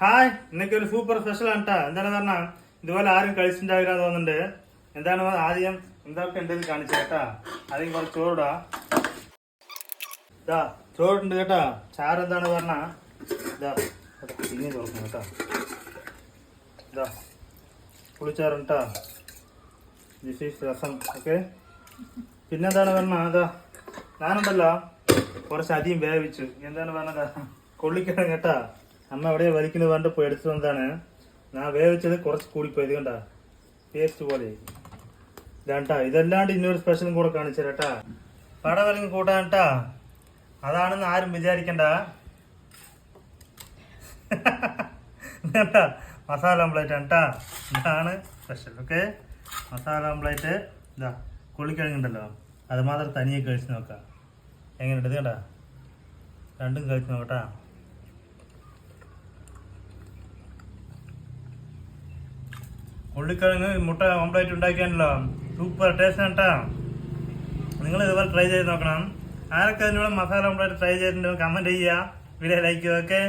Hi, ഇന്നൊക്കെ ഒരു super special ആണ് കേട്ടാ. എന്താണെന്ന് പറഞ്ഞാൽ ഇതുപോലെ ആരും കഴിച്ചിട്ടുണ്ടാവില്ല തോന്നുന്നുണ്ട്. എന്താണ് ആദ്യം എന്തൊക്കെ ഉണ്ടെന്ന് കാണിച്ചു കേട്ടാ. ആദ്യം കുറച്ച് ചോറിടാ. ഇതാ ചോറുണ്ട് കേട്ടാ. ചാറ് എന്താണ് പറഞ്ഞാ ഇതാ പിന്നെ തുറക്കണം കേട്ടാ. ഇതാ പുളിച്ചാറുണ്ട് കേട്ടാ. ദിസ് ഈസ് രസം. ഓക്കെ, പിന്നെന്താണ് പറഞ്ഞാ അതാ ഞാനുണ്ടല്ലോ കുറച്ച് അധികം വേവിച്ചു. എന്താണ് പറഞ്ഞതാ കൊള്ളിക്കണം കേട്ടാ. അമ്മ എവിടെയോ വലിക്കുന്നത് വേണ്ട പോയി എടുത്തു വന്നതാണ്. ഞാൻ വേവിച്ചത് കുറച്ച് കൂടിപ്പോയത് കണ്ടാ, ടേസ്റ്റ് പോലെ ഇതാണ്ടാ. ഇതല്ലാണ്ട് ഇന്നൊരു സ്പെഷ്യലും കൂടെ കാണിച്ചു കേട്ടാ. പട വലിഞ്ഞ് കൂട്ടാൻ കേട്ടാ. അതാണെന്ന് ആരും വിചാരിക്കണ്ട കേട്ടാ. മസാല ഓംപ്ലേറ്റ് ആണ് കേട്ടാ. ഇതാണ് സ്പെഷ്യൽ. ഓക്കെ, മസാല ഓംപ്ലേറ്റ്. ഇതാ കൊള്ളിക്കിഴങ്ങുണ്ടല്ലോ, അത് മാത്രം തനിയെ കഴിച്ച് നോക്കാം എങ്ങനെയുണ്ട് കേട്ടാ. രണ്ടും കഴിച്ച് നോക്കട്ടാ. ഉള്ളിക്കിഴങ്ങ് മുട്ട ഓംപ്ലേറ്റ് ഉണ്ടാക്കിയാണല്ലോ, സൂപ്പർ ടേസ്റ്റ് ആണ് കേട്ടാ. നിങ്ങൾ ഇതുപോലെ ട്രൈ ചെയ്ത് നോക്കണം. ആരൊക്കെ അതിനുള്ള മസാല ഓംപ്ലേറ്റ് ട്രൈ ചെയ്തിട്ടുണ്ടോ കമന്റ് ചെയ്യുക, വീഡിയോ ലൈക്ക് ചെയ്യുക. ഓക്കെ.